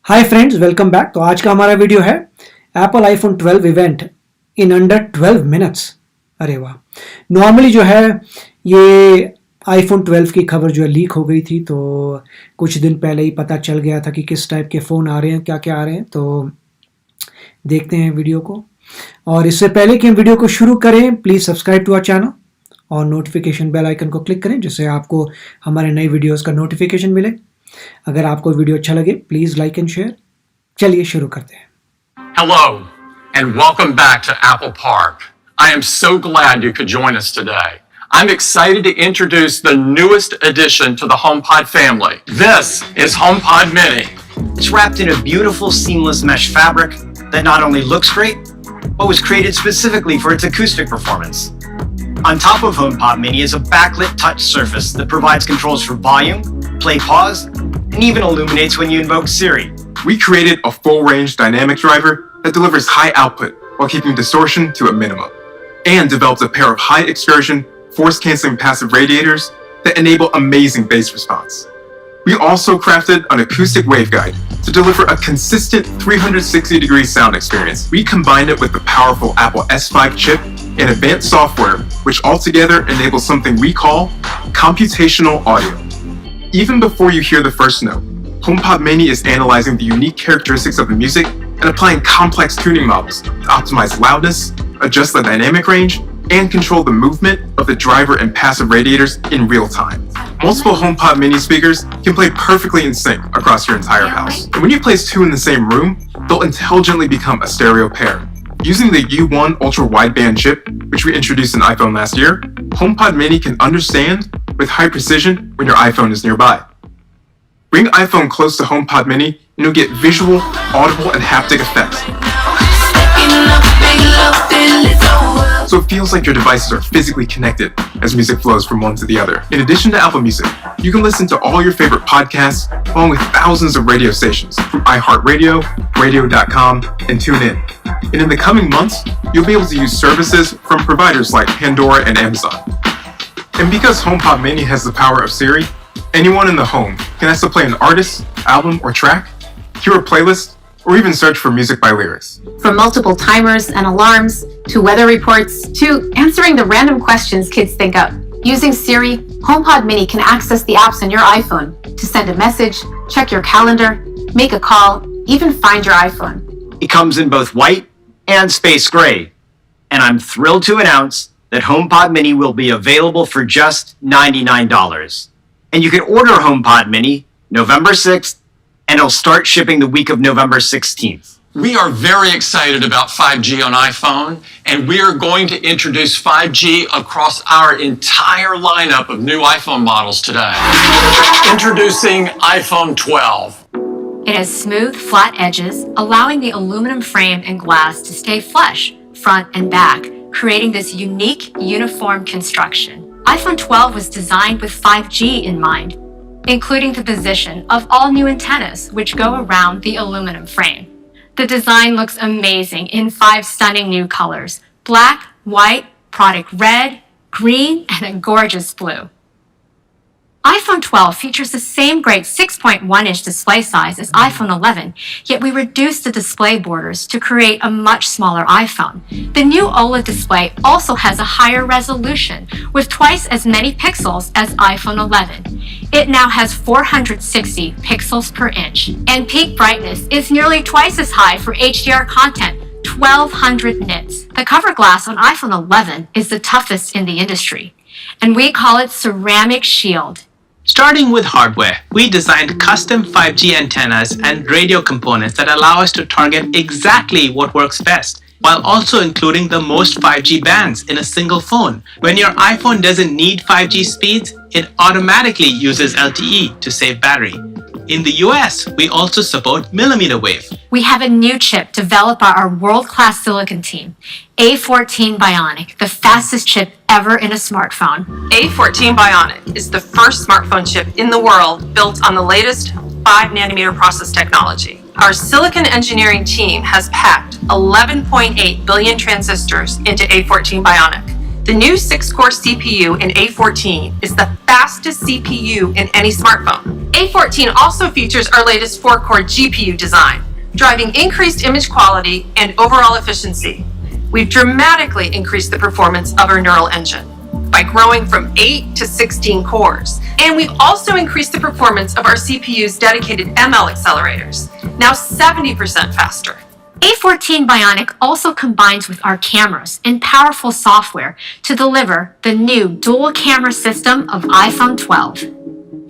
Hi friends, welcome back. तो आज का हमारा वीडियो है Apple iPhone 12 event in under 12 minutes. अरे वाह। नॉर्मली जो है ये आईफोन 12 की खबर जो है लीक हो गई थी, तो कुछ दिन पहले ही पता चल गया था कि किस टाइप के फ़ोन आ रहे हैं, क्या क्या आ रहे हैं। तो देखते हैं वीडियो को। और इससे पहले कि हम वीडियो को शुरू करें, please subscribe to our channel और नोटिफिकेशन बेल आइकन को क्लिक करें, जिससे आपको हमारे नए वीडियोस का नोटिफिकेशन मिले। अगर आपको वीडियो अच्छा लगे प्लीज लाइक एंड शेयर। चलिए शुरू करते हैं। Hello and welcome back to Apple Park. I am so glad you could join us today. I'm excited to introduce the newest addition to the HomePod family. This is HomePod Mini. It's wrapped in a beautiful seamless mesh fabric that not only looks great, but was created specifically for its acoustic performance. On top of HomePod Mini is a backlit touch surface that provides controls for volume, play, pause, and even illuminates when you invoke Siri. We created a full-range dynamic driver that delivers high output while keeping distortion to a minimum, and developed a pair of high-excursion, force-canceling passive radiators that enable amazing bass response. We also crafted an acoustic waveguide to deliver a consistent 360-degree sound experience. We combined it with the powerful Apple S5 chip and advanced software, which altogether enables something we call computational audio. Even before you hear the first note, HomePod Mini is analyzing the unique characteristics of the music and applying complex tuning models to optimize loudness, adjust the dynamic range, and control the movement of the driver and passive radiators in real time. Multiple HomePod Mini speakers can play perfectly in sync across your entire house. And when you place two in the same room, they'll intelligently become a stereo pair. Using the U1 ultra-wideband chip, which we introduced in iPhone last year, HomePod Mini can understand with high precision when your iPhone is nearby. Bring iPhone close to HomePod Mini and you'll get visual, audible, and haptic effects. So it feels like your devices are physically connected as music flows from one to the other. In addition to Apple Music, you can listen to all your favorite podcasts along with thousands of radio stations from iHeartRadio, Radio.com, and TuneIn. And in the coming months, you'll be able to use services from providers like Pandora and Amazon. And because HomePod Mini has the power of Siri, anyone in the home can ask to play an artist, album, or track, hear a playlist, or even search for music by lyrics. From multiple timers and alarms, to weather reports, to answering the random questions kids think up. Using Siri, HomePod Mini can access the apps on your iPhone to send a message, check your calendar, make a call, even find your iPhone. It comes in both white and space gray. And I'm thrilled to announce that HomePod Mini will be available for just $99. And you can order HomePod Mini November 6th, and it'll start shipping the week of November 16th. We are very excited about 5G on iPhone, and we are going to introduce 5G across our entire lineup of new iPhone models today. Introducing iPhone 12. It has smooth, flat edges, allowing the aluminum frame and glass to stay flush, front and back, creating this unique, uniform construction. iPhone 12 was designed with 5G in mind, including the position of all new antennas, which go around the aluminum frame. The design looks amazing in 5 stunning new colors: black, white, product red, green, and a gorgeous blue. iPhone 12 features the same great 6.1-inch display size as iPhone 11, yet we reduced the display borders to create a much smaller iPhone. The new OLED display also has a higher resolution, with twice as many pixels as iPhone 11. It now has 460 pixels per inch, and peak brightness is nearly twice as high for HDR content, 1200 nits. The cover glass on iPhone 11 is the toughest in the industry, and we call it Ceramic Shield. Starting with hardware, we designed custom 5G antennas and radio components that allow us to target exactly what works best, while also including the most 5G bands in a single phone. When your iPhone doesn't need 5G speeds, it automatically uses LTE to save battery. In the US, we also support millimeter wave. We have a new chip developed by our world-class silicon team, A14 Bionic, the fastest chip ever in a smartphone. A14 Bionic is the first smartphone chip in the world built on the latest 5nm process technology. Our silicon engineering team has packed 11.8 billion transistors into A14 Bionic. The new 6-core CPU in A14 is the fastest CPU in any smartphone. A14 also features our latest 4-core GPU design, driving increased image quality and overall efficiency. We've dramatically increased the performance of our neural engine by growing from 8 to 16 cores. And we've also increased the performance of our CPU's dedicated ML accelerators, now 70% faster. A14 Bionic also combines with our cameras and powerful software to deliver the new dual camera system of iPhone 12.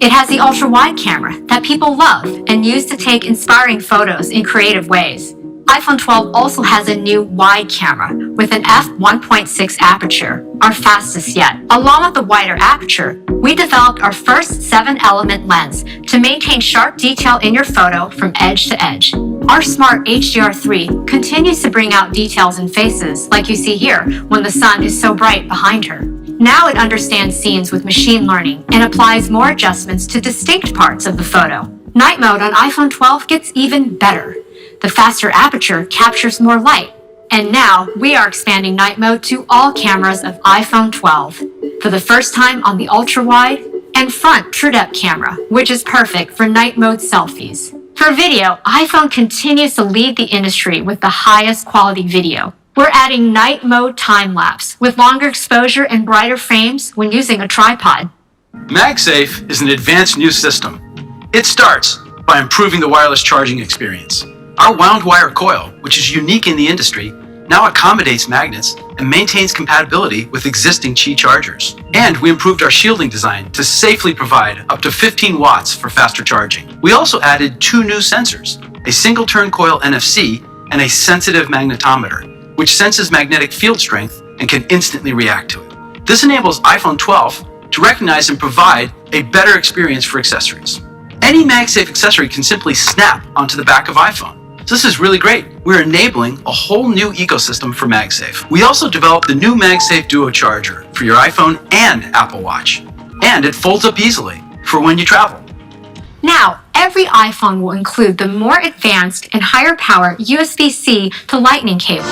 It has the ultra-wide camera that people love and use to take inspiring photos in creative ways. iPhone 12 also has a new wide camera with an f1.6 aperture, our fastest yet. Along with the wider aperture, we developed our first 7-element lens to maintain sharp detail in your photo from edge to edge. Our smart HDR3 continues to bring out details in faces, like you see here when the sun is so bright behind her. Now it understands scenes with machine learning and applies more adjustments to distinct parts of the photo. Night mode on iPhone 12 gets even better. The faster aperture captures more light. And now we are expanding night mode to all cameras of iPhone 12 for the first time on the ultra-wide and front TrueDepth camera, which is perfect for night mode selfies. For video, iPhone continues to lead the industry with the highest quality video. We're adding night mode time-lapse with longer exposure and brighter frames when using a tripod. MagSafe is an advanced new system. It starts by improving the wireless charging experience. Our wound wire coil, which is unique in the industry, now accommodates magnets and maintains compatibility with existing Qi chargers. And we improved our shielding design to safely provide up to 15 watts for faster charging. We also added 2 new sensors, a single turn coil NFC and a sensitive magnetometer, which senses magnetic field strength and can instantly react to it. This enables iPhone 12 to recognize and provide a better experience for accessories. Any MagSafe accessory can simply snap onto the back of iPhone. So this is really great. We're enabling a whole new ecosystem for MagSafe. We also developed the new MagSafe Duo charger for your iPhone and Apple Watch. And it folds up easily for when you travel. Now, every iPhone will include the more advanced and higher power USB-C to Lightning cable.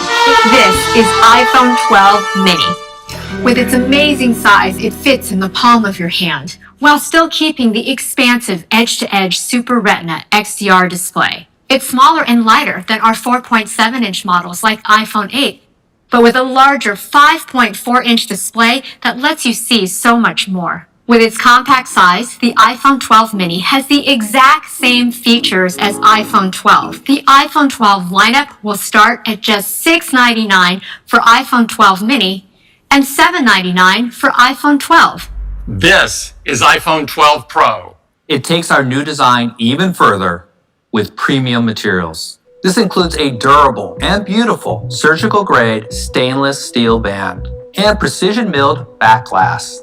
This is iPhone 12 mini. With its amazing size, it fits in the palm of your hand, while still keeping the expansive edge-to-edge Super Retina XDR display. It's smaller and lighter than our 4.7-inch models like iPhone 8, but with a larger 5.4-inch display that lets you see so much more. With its compact size, the iPhone 12 mini has the exact same features as iPhone 12. The iPhone 12 lineup will start at just $699 for iPhone 12 mini and $799 for iPhone 12. This is iPhone 12 Pro. It takes our new design even further with premium materials. This includes a durable and beautiful surgical-grade stainless steel band and precision-milled back glass.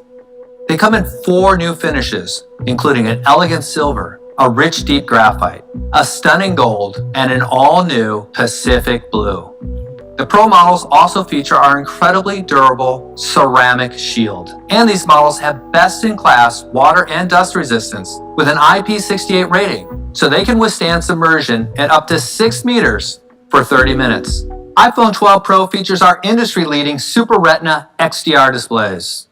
They come in 4 new finishes, including an elegant silver, a rich deep graphite, a stunning gold, and an all-new Pacific blue. The Pro models also feature our incredibly durable ceramic shield. And these models have best-in-class water and dust resistance with an IP68 rating, so they can withstand submersion at up to 6 meters for 30 minutes. iPhone 12 Pro features our industry-leading Super Retina XDR displays.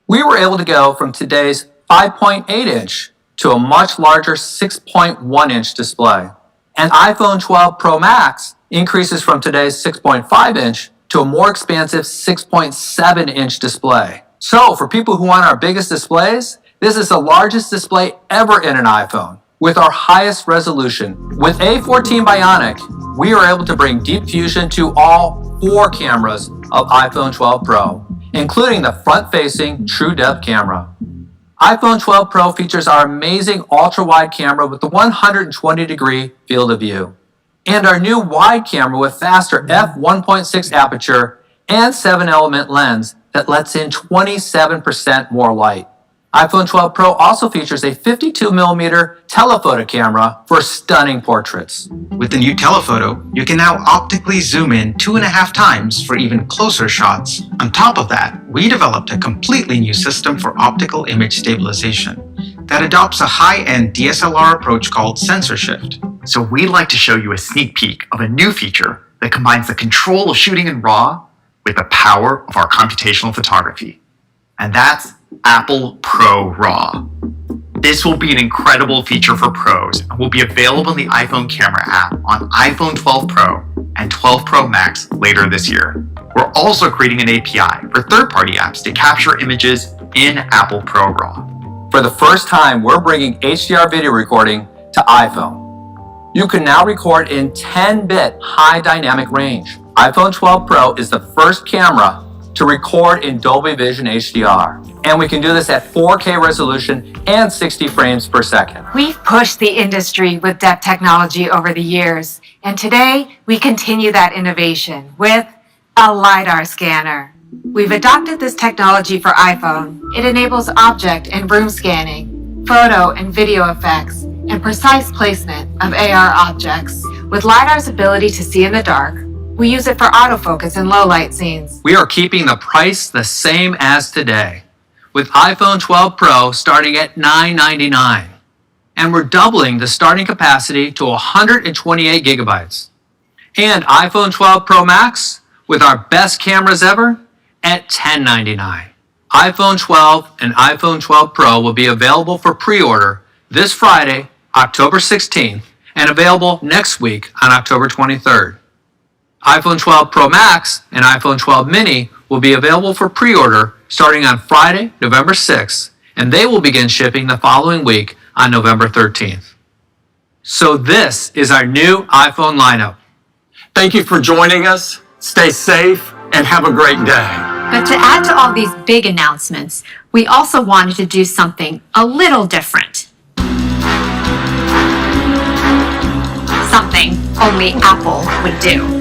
We were able to go from today's 5.8-inch to a much larger 6.1-inch display. And iPhone 12 Pro Max increases from today's 6.5-inch to a more expansive 6.7-inch display. So for people who want our biggest displays, this is the largest display ever in an iPhone, with our highest resolution. With A14 Bionic, we are able to bring deep fusion to all 4 cameras of iPhone 12 Pro, including the front-facing TrueDepth camera. iPhone 12 Pro features our amazing ultra-wide camera with the 120-degree field of view, and our new wide camera with faster f1.6 aperture and 7-element lens that lets in 27% more light. iPhone 12 Pro also features a 52mm telephoto camera for stunning portraits. With the new telephoto, you can now optically zoom in 2.5 times for even closer shots. On top of that, we developed a completely new system for optical image stabilization that adopts a high-end DSLR approach called sensor shift. So we'd like to show you a sneak peek of a new feature that combines the control of shooting in RAW with the power of our computational photography. And that's Apple Pro RAW. This will be an incredible feature for pros and will be available in the iPhone camera app on iPhone 12 Pro and 12 Pro Max later this year. We're also creating an API for third-party apps to capture images in Apple Pro RAW. For the first time, we're bringing HDR video recording to iPhone. You can now record in 10-bit high dynamic range. iPhone 12 Pro is the first camera to record in Dolby Vision HDR. And we can do this at 4K resolution and 60 frames per second. We've pushed the industry with depth technology over the years, and today we continue that innovation with a LiDAR scanner. We've adopted this technology for iPhone. It enables object and room scanning, photo and video effects, and precise placement of AR objects. With LiDAR's ability to see in the dark, we use it for autofocus in low light scenes. We are keeping the price the same as today, with iPhone 12 Pro starting at $999. And we're doubling the starting capacity to 128 gigabytes. And iPhone 12 Pro Max, with our best cameras ever, at $1099. iPhone 12 and iPhone 12 Pro will be available for pre-order this Friday, October 16th, and available next week on October 23rd. iPhone 12 Pro Max and iPhone 12 Mini will be available for pre-order starting on Friday, November 6th, and they will begin shipping the following week on November 13th. So this is our new iPhone lineup. Thank you for joining us. Stay safe and have a great day. But to add to all these big announcements, we also wanted to do something a little different. Something only Apple would do.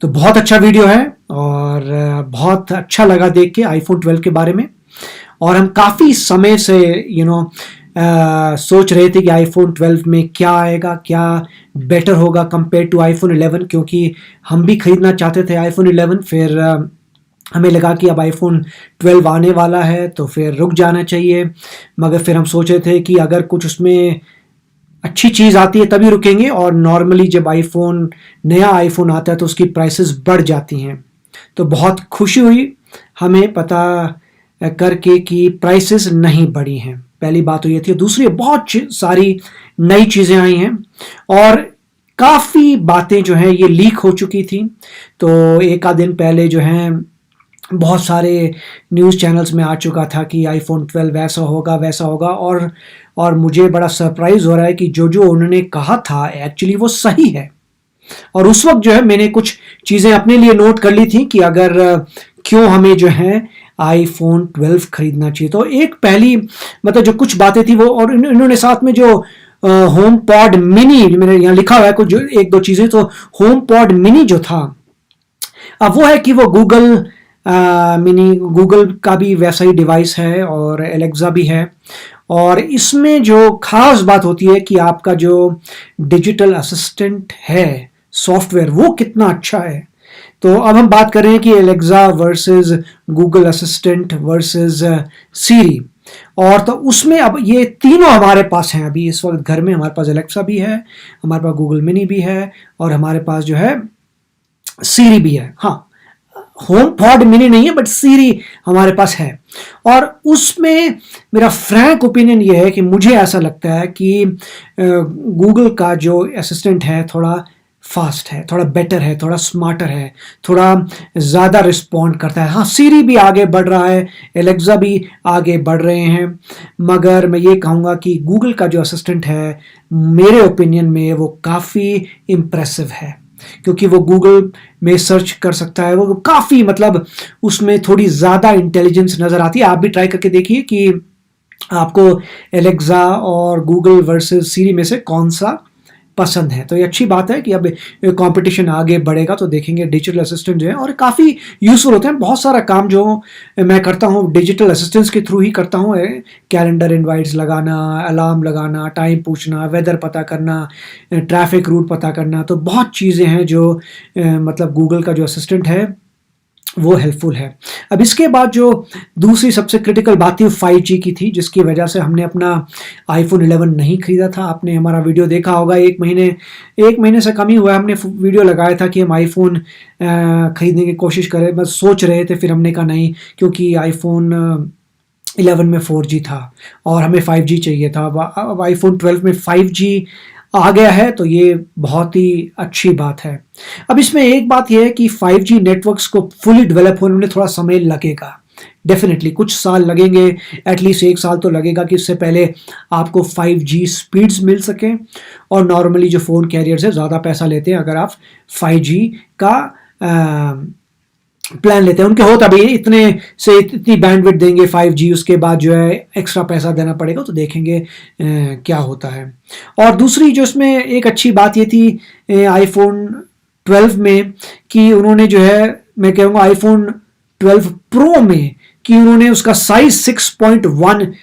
तो बहुत अच्छा video है और बहुत अच्छा लगा देख के आईफोन 12 के बारे में। और हम काफ़ी समय से सोच रहे थे कि आईफोन 12 में क्या आएगा, क्या बेटर होगा कंपेयर टू आईफोन 11, क्योंकि हम भी ख़रीदना चाहते थे आईफोन 11। फिर हमें लगा कि अब आईफोन 12 आने वाला है तो फिर रुक जाना चाहिए, मगर फिर हम सोच रहे थे कि अगर कुछ उसमें अच्छी चीज़ आती है तभी रुकेंगे। और नॉर्मली जब नया आईफोन आता है तो उसकी प्राइसेस बढ़ जाती हैं। तो बहुत खुशी हुई हमें पता करके कि प्राइसेस नहीं बढ़ी हैं। पहली बात तो ये थी। दूसरी, बहुत सारी नई चीज़ें आई हैं और काफ़ी बातें जो हैं ये लीक हो चुकी थी। तो एक आध दिन पहले जो हैं बहुत सारे न्यूज़ चैनल्स में आ चुका था कि आईफोन 12 ऐसा होगा वैसा होगा, और मुझे बड़ा सरप्राइज़ हो रहा है कि जो उन्होंने कहा था एक्चुअली वो सही है। और उस वक्त जो है मैंने कुछ चीज़ें अपने लिए नोट कर ली थी कि अगर क्यों हमें जो है आईफोन 12 खरीदना चाहिए। तो एक पहली मतलब जो कुछ बातें थी वो, और इन्होंने साथ में जो होम पॉड मिनी, मैंने यहाँ लिखा हुआ है कुछ एक दो चीज़ें। तो होम पॉड मिनी जो था अब वो है कि वो गूगल का भी वैसा ही डिवाइस है और एलेक्सा भी है। और इसमें जो खास बात होती है कि आपका जो डिजिटल असिस्टेंट है सॉफ्टवेयर वो कितना अच्छा है। तो अब हम बात कर रहे हैं कि Alexa versus Google Assistant versus Siri. और तो उसमें अब ये तीनों हमारे पास हैं अभी इस वक्त घर में। हमारे पास एलेक्सा भी है, हमारे पास गूगल मिनी भी है और हमारे पास जो है सीरी भी है। हाँ, होम पॉड मिनी नहीं है बट सीरी हमारे पास है। और उसमें मेरा फ्रैंक ओपिनियन ये है कि मुझे ऐसा लगता है कि गूगल का जो असिस्टेंट है थोड़ा फास्ट है, थोड़ा बेटर है, थोड़ा स्मार्टर है, थोड़ा ज़्यादा रिस्पॉन्ड करता है। हाँ, सीरी भी आगे बढ़ रहा है, एलेक्सा भी आगे बढ़ रहे हैं, मगर मैं ये कहूँगा कि गूगल का जो असिस्टेंट है मेरे ओपिनियन में वो काफ़ी इम्प्रेसिव है, क्योंकि वो गूगल में सर्च कर सकता है। वो काफ़ी मतलब उसमें थोड़ी ज़्यादा इंटेलिजेंस नज़र आती है। आप भी ट्राई करके देखिए कि आपको एलेक्सा और गूगल वर्सेस सीरी में से कौन सा पसंद है। तो ये अच्छी बात है कि अब कंपटीशन आगे बढ़ेगा तो देखेंगे डिजिटल असिस्टेंट जो है और काफ़ी यूज़फुल होते हैं। बहुत सारा काम जो मैं करता हूँ डिजिटल असिस्टेंट्स के थ्रू ही करता हूँ। कैलेंडर इनवाइट्स लगाना, अलार्म लगाना, टाइम पूछना, वेदर पता करना, ट्रैफिक रूट पता करना। तो बहुत चीज़ें हैं जो मतलब गूगल का जो असिस्टेंट है वो हेल्पफुल है। अब इसके बाद जो दूसरी सबसे क्रिटिकल बात थी 5G की थी, जिसकी वजह से हमने अपना iPhone 11 नहीं खरीदा था। आपने हमारा वीडियो देखा होगा, एक महीने से कम ही हुआ, हमने वीडियो लगाया था कि हम iPhone खरीदने की कोशिश करें, बस सोच रहे थे, फिर हमने कहा नहीं, क्योंकि iPhone 11 में 4G था और हमें 5G चाहिए था। अब iPhone 12 में 5G आ गया है, तो ये बहुत ही अच्छी बात है। अब इसमें एक बात यह है कि 5G नेटवर्क्स को फुली डेवलप होने में थोड़ा समय लगेगा, डेफिनेटली कुछ साल लगेंगे, एटलीस्ट 1 साल तो लगेगा कि इससे पहले आपको 5G स्पीड्स मिल सकें। और नॉर्मली जो फ़ोन कैरियर्स है ज़्यादा पैसा लेते हैं अगर आप 5G का प्लान लेते हैं, उनके हो तभी इतने से इतनी बैंडविड्थ देंगे 5G, उसके बाद जो है एक्स्ट्रा पैसा देना पड़ेगा, तो देखेंगे क्या होता है। और दूसरी जो इसमें एक अच्छी बात ये थी iPhone 12 में कि उन्होंने जो है, मैं कहूँगा iPhone 12 Pro में, कि उन्होंने उसका साइज 6.1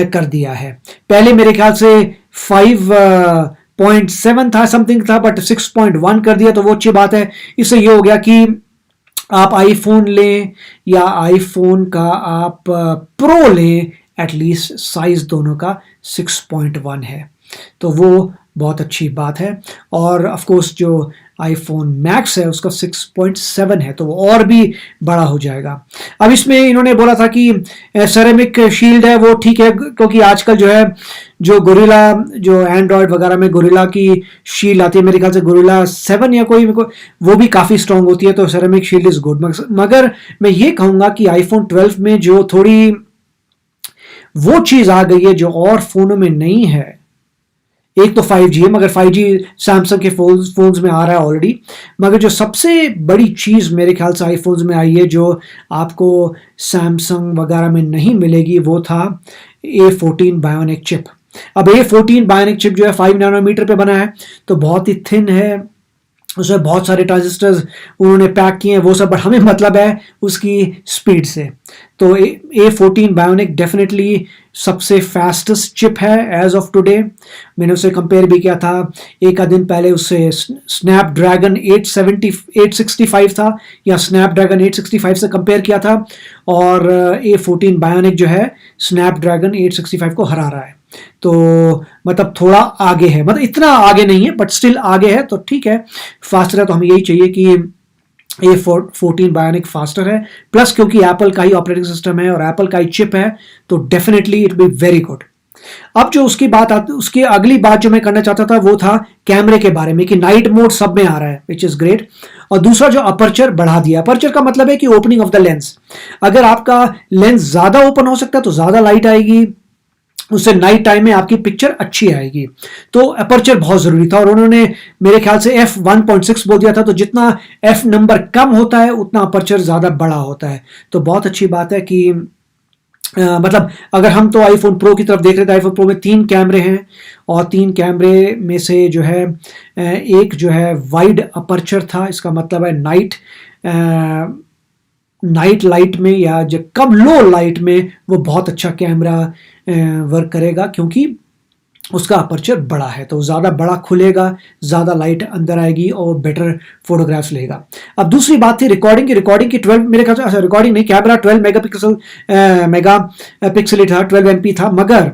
कर दिया है। पहले मेरे ख्याल से 5.7 था, समथिंग था, बट 6.1 कर दिया, तो वो अच्छी बात है। इससे ये हो गया कि आप आईफोन लें या आईफोन का आप प्रो लें, एटलीस्ट साइज दोनों का 6.1 है, तो वो बहुत अच्छी बात है। और ऑफ कोर्स जो आईफोन मैक्स है उसका 6.7 है, तो वो और भी बड़ा हो जाएगा। अब इसमें इन्होंने बोला था कि सेरेमिक शील्ड है, वो ठीक है, क्योंकि आजकल जो है जो गोरिल्ला, जो एंड्रॉयड वगैरह में गोरिल्ला की शील्ड आती है, मेरे ख्याल से गोरिल्ला 7 या कोई, वो भी काफ़ी स्ट्रॉन्ग होती है, तो सेरेमिक शील्ड इज़ गुड। मगर मैं ये कहूँगा कि आईफोन 12 में जो थोड़ी वो चीज़ आ गई है जो और फ़ोनों में नहीं है। एक तो 5G है, मगर 5G सैमसंग के फोन्स में आ रहा है ऑलरेडी, मगर जो सबसे बड़ी चीज़ मेरे ख्याल से आईफोन्स में आई है जो आपको सैमसंग वगैरह में नहीं मिलेगी, वो था A14 बायोनिक चिप। अब A14 बायोनिक चिप जो है 5 नैनोमीटर पे बना है, तो बहुत ही थिन है, उसमें बहुत सारे ट्रांजिस्टर्स उन्होंने पैक किए हैं, वो सब, बट हमें मतलब है उसकी स्पीड से। तो A14 बायोनिक डेफिनेटली सबसे फास्टेस्ट चिप है एज ऑफ टुडे। मैंने उसे कंपेयर भी किया था, एक आध दिन पहले उससे स्नैपड्रैगन 865 था, या स्नैपड्रैगन 865 से कंपेयर किया था, और A14 बायोनिक जो है स्नैपड्रैगन 865 को हरा रहा है। तो मतलब थोड़ा आगे है, मतलब इतना आगे नहीं है, बट स्टिल आगे है, तो ठीक है, फास्टर है, तो हमें यही चाहिए कि A14 बायोनिक फास्टर है, प्लस क्योंकि एप्पल का ही ऑपरेटिंग सिस्टम है और एप्पल का ही चिप है, तो definitely it be very good. अब जो उसकी बात आती, उसकी अगली बात जो मैं करना चाहता था वो था कैमरे के बारे में, कि नाइट मोड सब में आ रहा है, विच इज ग्रेट। और दूसरा जो अपर्चर बढ़ा दिया, अपर्चर का मतलब है कि ओपनिंग ऑफ द लेंस, अगर आपका लेंस ज्यादा ओपन हो सकता है तो ज्यादा लाइट आएगी, उससे नाइट टाइम में आपकी पिक्चर अच्छी आएगी, तो अपर्चर बहुत जरूरी था। और उन्होंने मेरे ख्याल से f1.6 बोल दिया था, तो जितना f नंबर कम होता है उतना अपर्चर ज्यादा बड़ा होता है, तो बहुत अच्छी बात है कि मतलब अगर हम तो आईफोन प्रो की तरफ देख रहे थे, आईफोन प्रो में 3 कैमरे हैं, और 3 कैमरे में से जो है एक जो है वाइड अपर्चर था, इसका मतलब है नाइट लाइट में या जब कम लो लाइट में वो बहुत अच्छा कैमरा वर्क करेगा, क्योंकि उसका अपर्चर बड़ा है, तो ज़्यादा बड़ा खुलेगा, ज़्यादा लाइट अंदर आएगी और बेटर फोटोग्राफ्स लेगा। अब दूसरी बात थी रिकॉर्डिंग की 12 मेरे ख्याल से, रिकॉर्डिंग नहीं, कैमरा 12 मेगापिक्सल ही था, 12 MP था, मगर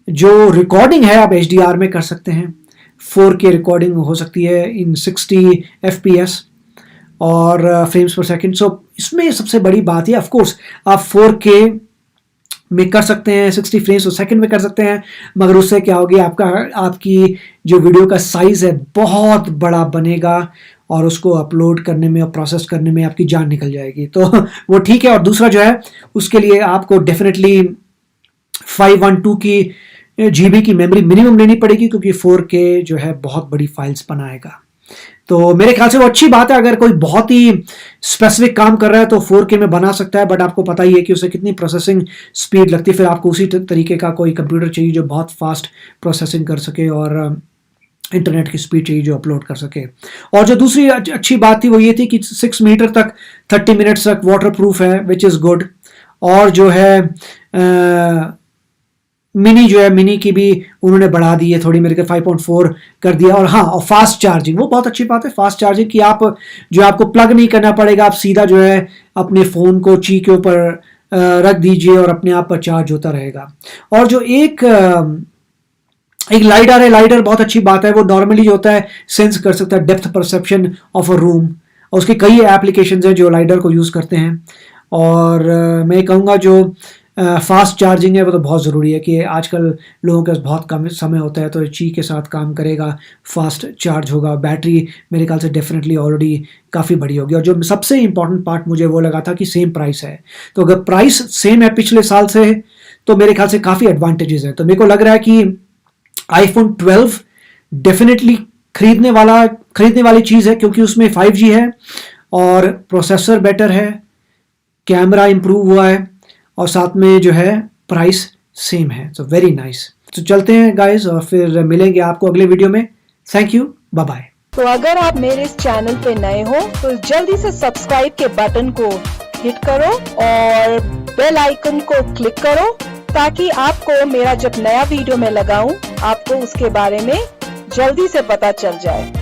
जो रिकॉर्डिंग है आप HDR में कर सकते हैं, 4K रिकॉर्डिंग हो सकती है इन 60 FPS और फ्रेम्स पर सेकंड। सो इसमें सबसे बड़ी बात है, ऑफ कोर्स आप 4K में कर सकते हैं, 60 फ्रेम्स पर सेकंड में कर सकते हैं, मगर उससे क्या होगी, आपकी जो वीडियो का साइज है बहुत बड़ा बनेगा, और उसको अपलोड करने में और प्रोसेस करने में आपकी जान निकल जाएगी, तो वो ठीक है। और दूसरा जो है उसके लिए आपको डेफिनेटली 512 GB की मेमोरी मिनिमम लेनी पड़ेगी, क्योंकि 4K जो है बहुत बड़ी फाइल्स बनाएगा, तो मेरे ख्याल से वो अच्छी बात है। अगर कोई बहुत ही स्पेसिफिक काम कर रहा है तो 4K में बना सकता है, बट आपको पता ही है कि उसे कितनी प्रोसेसिंग स्पीड लगती है, फिर आपको उसी तरीके का कोई कंप्यूटर चाहिए जो बहुत फास्ट प्रोसेसिंग कर सके, और इंटरनेट की स्पीड चाहिए जो अपलोड कर सके। और जो दूसरी अच्छी बात थी वो ये थी कि 6 मीटर तक 30 मिनट्स तक वाटर प्रूफ है, विच इज़ गुड। और जो है मिनी जो है, मिनी की भी उन्होंने बढ़ा दी है थोड़ी, मेरे को 5.4 कर दिया। और हाँ, और फास्ट चार्जिंग, वो बहुत अच्छी बात है फास्ट चार्जिंग की, आप जो आपको प्लग नहीं करना पड़ेगा, आप सीधा जो है अपने फ़ोन को ची के ऊपर रख दीजिए और अपने आप पर चार्ज होता रहेगा। और जो एक लाइडर है, लाइडर बहुत अच्छी बात है, वो नॉर्मली जो होता है सेंस कर सकता है depth perception of a room, और उसके कई एप्लीकेशंस हैं जो लाइडर को यूज़ करते हैं। और मैं कहूँगा जो फास्ट चार्जिंग है वो तो बहुत ज़रूरी है कि आजकल लोगों के पास बहुत कम समय होता है, तो ची के साथ काम करेगा, फास्ट चार्ज होगा, बैटरी मेरे ख्याल से डेफिनेटली ऑलरेडी काफ़ी बड़ी होगी। और जो सबसे इंपॉर्टेंट पार्ट मुझे वो लगा था कि सेम प्राइस है, तो अगर प्राइस सेम है पिछले साल से तो मेरे ख्याल से काफ़ी एडवांटेजेस हैं। तो मेरे को लग रहा है कि iPhone 12 डेफिनेटली खरीदने वाली चीज़ है, क्योंकि उसमें 5G है और प्रोसेसर बेटर है, कैमरा इंप्रूव हुआ है और साथ में जो है प्राइस सेम है। So very nice. तो चलते हैं गाइस और फिर मिलेंगे आपको अगले वीडियो में। Thank you, bye bye. तो अगर आप मेरे इस चैनल पे नए हो तो जल्दी से सब्सक्राइब के बटन को हिट करो और बेल आइकन को क्लिक करो, ताकि आपको मेरा जब नया वीडियो मैं लगाऊं आपको उसके बारे में जल्दी से पता चल जाए।